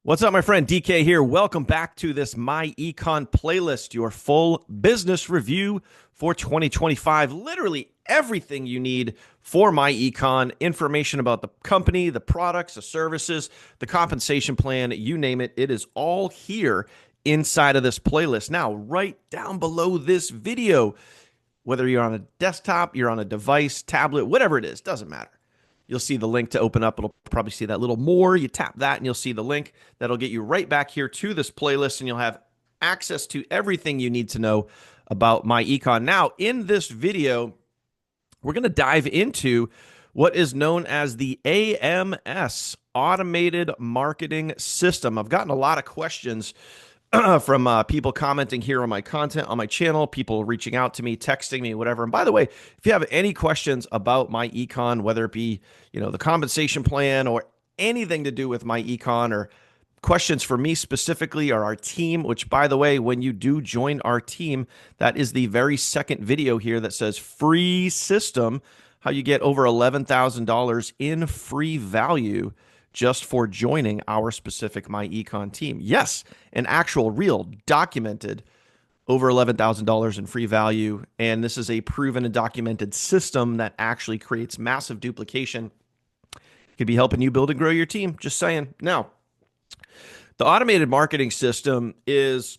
What's up, my friend? DK here. Welcome back to this myEcon playlist, your full business review for 2025. Literally everything you need for myEcon, information about the company, the products, the services, the compensation plan, you name it. It is all here inside of this playlist. Now, right down below this video, whether you're on a desktop, you're on a device, tablet, whatever it is, doesn't matter. You'll see the link to open up. It'll probably see that little more. You tap that and you'll see the link. That'll get you right back here to this playlist and you'll have access to everything you need to know about myEcon. Now, in this video, we're going to dive into what is known as the AMS, Automated Marketing System. I've gotten a lot of questions from people commenting here on my content on my channel, people reaching out to me, texting me, whatever. And by the way, if you have any questions about myEcon, whether it be, the compensation plan or anything to do with myEcon, or questions for me specifically or our team, which by the way, when you do join our team, that is the very second video here that says free system, how you get over $11,000 in free value just for joining our specific myEcon team. Yes, an actual, real, documented over $11,000 in free value. And this is a proven and documented system that actually creates massive duplication. Could be helping you build and grow your team. Just saying. Now, the automated marketing system is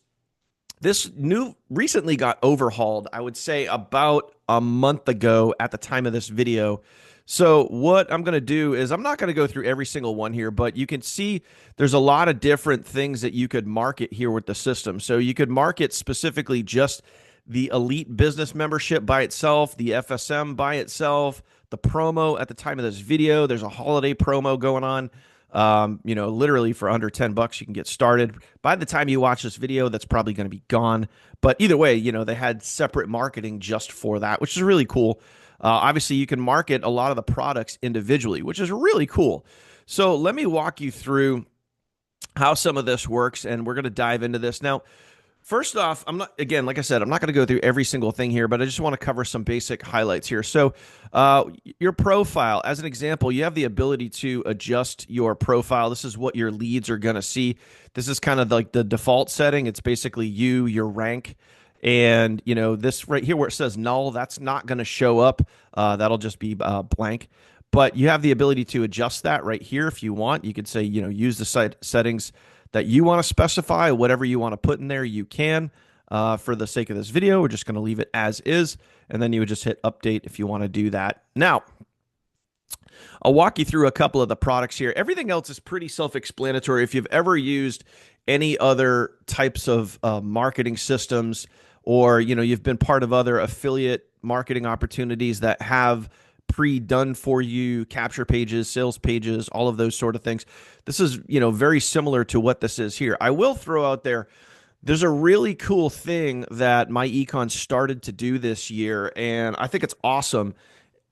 recently got overhauled, I would say about a month ago at the time of this video. So what I'm going to do is I'm not going to go through every single one here, but you can see there's a lot of different things that you could market here with the system. So you could market specifically just the elite business membership by itself, the FSM by itself, the promo at the time of this video. There's a holiday promo going on. Literally for under $10, you can get started. By the time you watch this video, that's probably going to be gone. But either way, they had separate marketing just for that, which is really cool. Obviously, you can market a lot of the products individually, which is really cool. So let me walk you through how some of this works, and we're going to dive into this. Now, first off, like I said, I'm not going to go through every single thing here, but I just want to cover some basic highlights here. So your profile, as an example, you have the ability to adjust your profile. This is what your leads are going to see. This is kind of like the default setting. It's basically your rank. And, this right here where it says null, that's not going to show up. That'll just be blank. But you have the ability to adjust that right here if you want. You could say, use the site settings that you want to specify. Whatever you want to put in there, you can. For the sake of this video, we're just going to leave it as is. And then you would just hit update if you want to do that. Now, I'll walk you through a couple of the products here. Everything else is pretty self-explanatory. If you've ever used any other types of marketing systems, or you've been part of other affiliate marketing opportunities that have pre-done for you capture pages, sales pages, all of those sort of things. This is very similar to what this is here. I will throw out there's a really cool thing that myEcon started to do this year, and I think it's awesome.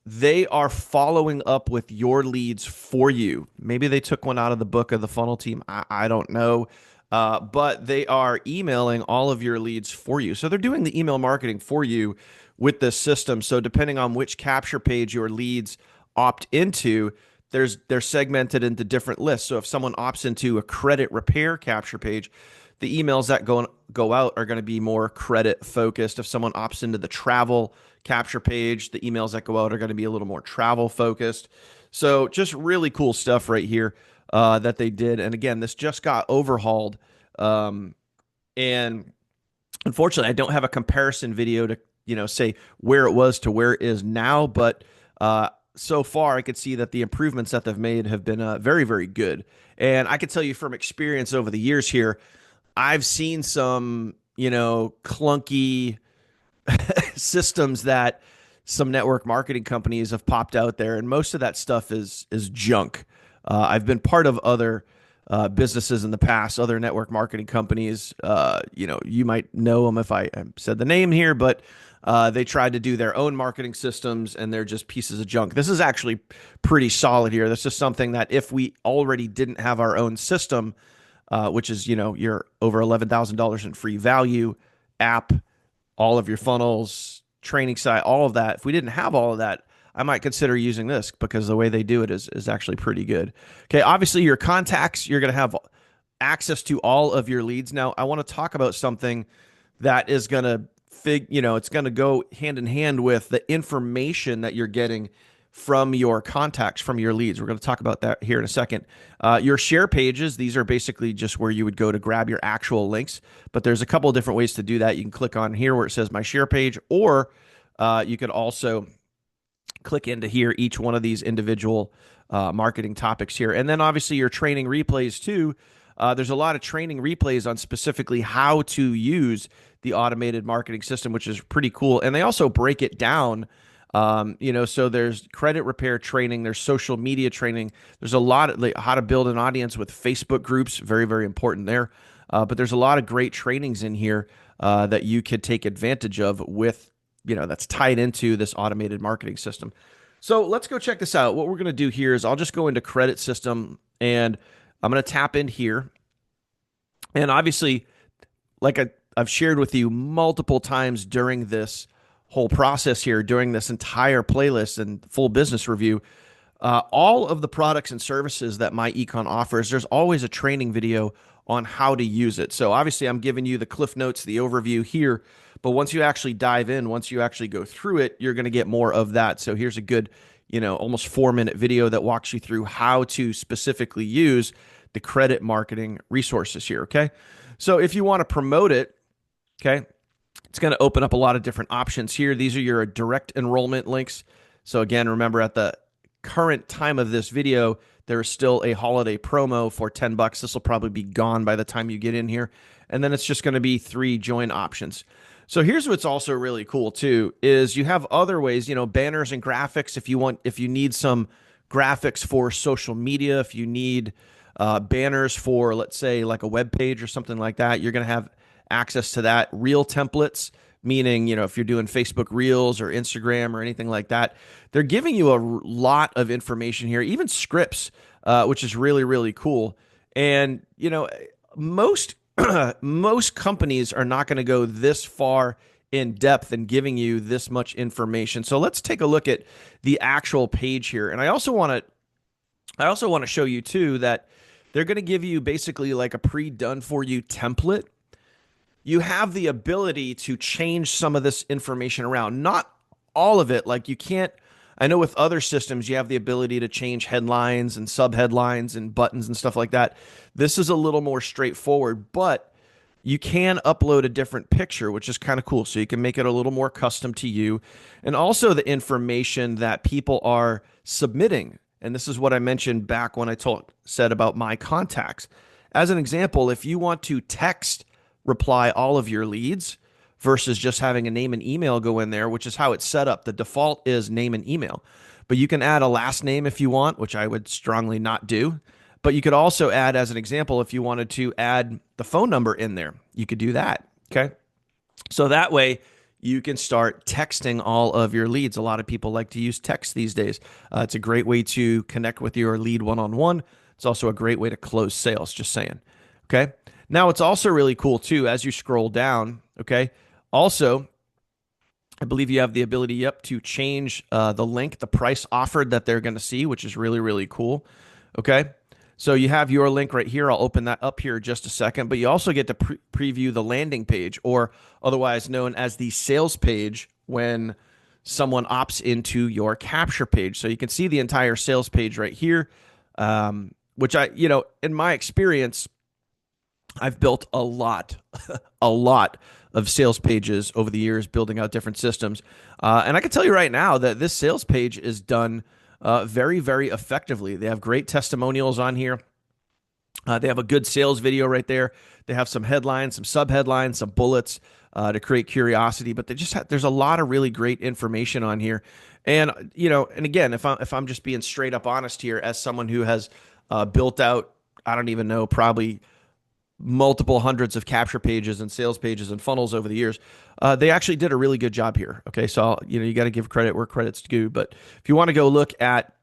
They are following up with your leads for you. Maybe they took one out of the book of the funnel team. I don't know. But they are emailing all of your leads for you. So they're doing the email marketing for you with this system. So depending on which capture page your leads opt into, they're segmented into different lists. So if someone opts into a credit repair capture page, the emails that go out are going to be more credit focused. If someone opts into the travel capture page, the emails that go out are going to be a little more travel focused. So just really cool stuff right here. That they did. And again, this just got overhauled. And unfortunately, I don't have a comparison video to, say where it was to where it is now. But so far, I could see that the improvements that they've made have been very, very good. And I can tell you from experience over the years here, I've seen some, clunky systems that some network marketing companies have popped out there. And most of that stuff is junk. I've been part of other businesses in the past, other network marketing companies. You might know them if I said the name here, but they tried to do their own marketing systems and they're just pieces of junk. This is actually pretty solid here. This is something that if we already didn't have our own system, which is, your over $11,000 in free value app, all of your funnels, training site, all of that. If we didn't have all of that, I might consider using this because the way they do it is actually pretty good. Okay, obviously your contacts, you're going to have access to all of your leads. Now, I want to talk about something that is going to it's going to go hand in hand with the information that you're getting from your contacts, from your leads. We're going to talk about that here in a second. Your share pages, these are basically just where you would go to grab your actual links, but there's a couple of different ways to do that. You can click on here where it says my share page, or you could also click into here, each one of these individual marketing topics here. And then obviously your training replays too. There's a lot of training replays on specifically how to use the automated marketing system, which is pretty cool. And they also break it down. So there's credit repair training, there's social media training, there's a lot of like, how to build an audience with Facebook groups, very, very important there. But there's a lot of great trainings in here that you could take advantage of with, that's tied into this automated marketing system. So let's go check this out. What we're going to do here is I'll just go into credit system and I'm going to tap in here. And obviously, like I've shared with you multiple times during this whole process here, during this entire playlist and full business review, all of the products and services that myEcon offers, there's always a training video on how to use it. So obviously I'm giving you the cliff notes, the overview here, but once you actually dive in, once you actually go through it, you're going to get more of that. So here's a good, almost 4-minute video that walks you through how to specifically use the credit marketing resources here. Okay. So if you want to promote it, okay, it's going to open up a lot of different options here. These are your direct enrollment links. So again, remember at the current time of this video, there is still a holiday promo for $10. This will probably be gone by the time you get in here. And then it's just going to be 3 join options. So here's what's also really cool too, is you have other ways, banners and graphics. If you need some graphics for social media, if you need banners for, let's say, like a web page or something like that, you're going to have access to that. Reel templates, meaning, if you're doing Facebook Reels or Instagram or anything like that, they're giving you a lot of information here, even scripts, which is really, really cool. And, most most companies are not going to go this far in depth in giving you this much information. So let's take a look at the actual page here. And I also want to show you too that they're going to give you basically like a pre-done for you template. You have the ability to change some of this information around, not all of it. Like you can't, I know with other systems, you have the ability to change headlines and subheadlines and buttons and stuff like that. This is a little more straightforward, but you can upload a different picture, which is kind of cool. So you can make it a little more custom to you. And also the information that people are submitting. And this is what I mentioned back when I said about my contacts. As an example, if you want to text reply all of your leads versus just having a name and email go in there, which is how it's set up. The default is name and email, but you can add a last name if you want, which I would strongly not do. But you could also add, as an example, if you wanted to add the phone number in there, you could do that. Okay. So that way you can start texting all of your leads. A lot of people like to use text these days. It's a great way to connect with your lead one-on-one. It's also a great way to close sales, just saying. Okay. Now, it's also really cool, too, as you scroll down, okay? Also, I believe you have the ability, to change the link, the price offered that they're going to see, which is really, really cool, okay? So you have your link right here. I'll open that up here in just a second, but you also get to preview the landing page, or otherwise known as the sales page, when someone opts into your capture page. So you can see the entire sales page right here, which in my experience, I've built a lot of sales pages over the years, building out different systems. And I can tell you right now that this sales page is done very, very effectively. They have great testimonials on here. They have a good sales video right there. They have some headlines, some subheadlines, some bullets to create curiosity. But there's a lot of really great information on here. And and again, if I'm just being straight up honest here, as someone who has built out, I don't even know, probably multiple hundreds of capture pages and sales pages and funnels over the years, they actually did a really good job here. Okay, so you got to give credit where credit's due. But if you want to go look at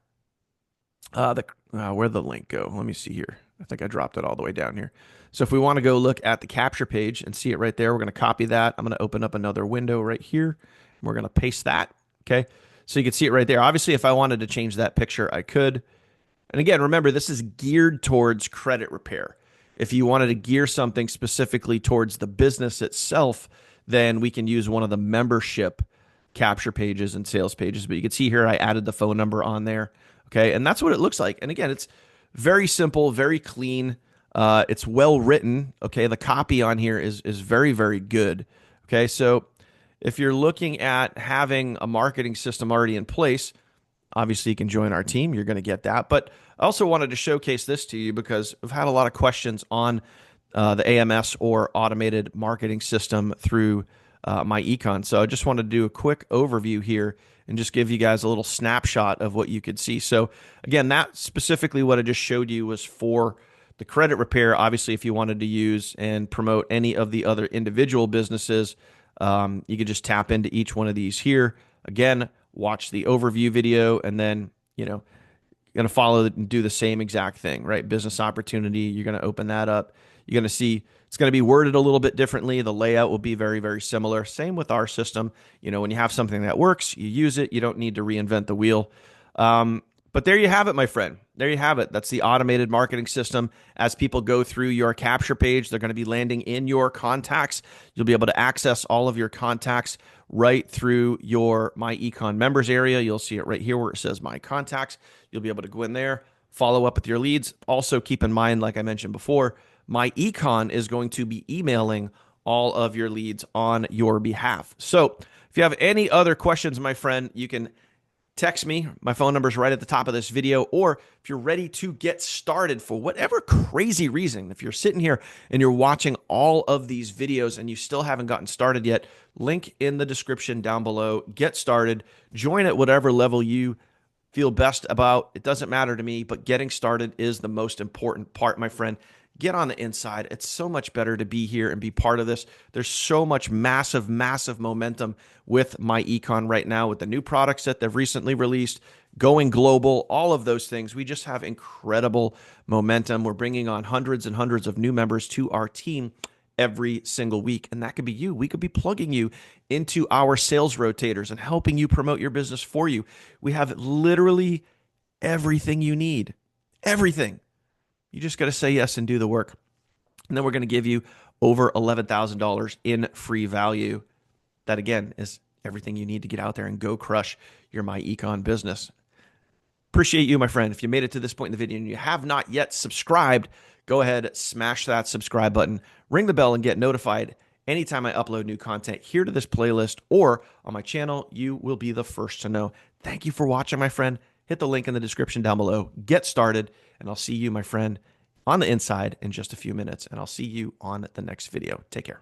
where'd the link go? Let me see here. I think I dropped it all the way down here. So if we want to go look at the capture page and see it right there, we're going to copy that. I'm going to open up another window right here, and we're going to paste that. Okay, so you can see it right there. Obviously, if I wanted to change that picture, I could. And again, remember, this is geared towards credit repair. If you wanted to gear something specifically towards the business itself, then we can use one of the membership capture pages and sales pages. But you can see here, I added the phone number on there. Okay. And that's what it looks like. And again, it's very simple, very clean. It's well written. Okay. The copy on here is very, very good. Okay. So if you're looking at having a marketing system already in place, obviously you can join our team. You're going to get that. But I also wanted to showcase this to you because I've had a lot of questions on the AMS or automated marketing system through myEcon. So I just wanted to do a quick overview here and just give you guys a little snapshot of what you could see. So again, that specifically what I just showed you was for the credit repair. Obviously, if you wanted to use and promote any of the other individual businesses, you could just tap into each one of these here. Again, watch the overview video, and then, you're going to follow and do the same exact thing, right? Business opportunity, you're going to open that up. You're going to see it's going to be worded a little bit differently. The layout will be very, very similar. Same with our system. When you have something that works, you use it. You don't need to reinvent the wheel. But there you have it, my friend. There you have it. That's the automated marketing system. As people go through your capture page, they're going to be landing in your contacts. You'll be able to access all of your contacts right through your myEcon members area. You'll see it right here where it says My Contacts. You'll be able to go in there, follow up with your leads. Also, keep in mind, like I mentioned before, myEcon is going to be emailing all of your leads on your behalf. So if you have any other questions, my friend, you can text me. My phone number is right at the top of this video. Or if you're ready to get started for whatever crazy reason, if you're sitting here and you're watching all of these videos and you still haven't gotten started yet, link in the description down below. Get started. Join at whatever level you feel best about. It doesn't matter to me, but getting started is the most important part, my friend. Get on the inside. It's so much better to be here and be part of this. There's so much massive, massive momentum with myEcon right now with the new products that they've recently released, going global, all of those things. We just have incredible momentum. We're bringing on hundreds and hundreds of new members to our team every single week. And that could be you. We could be plugging you into our sales rotators and helping you promote your business for you. We have literally everything you need. Everything. You just got to say yes and do the work. And then we're going to give you over $11,000 in free value. That, again, is everything you need to get out there and go crush your myEcon business. Appreciate you, my friend. If you made it to this point in the video and you have not yet subscribed, go ahead, smash that subscribe button, ring the bell, and get notified anytime I upload new content here to this playlist or on my channel. You will be the first to know. Thank you for watching, my friend. Hit the link in the description down below. Get started. And I'll see you, my friend, on the inside in just a few minutes. And I'll see you on the next video. Take care.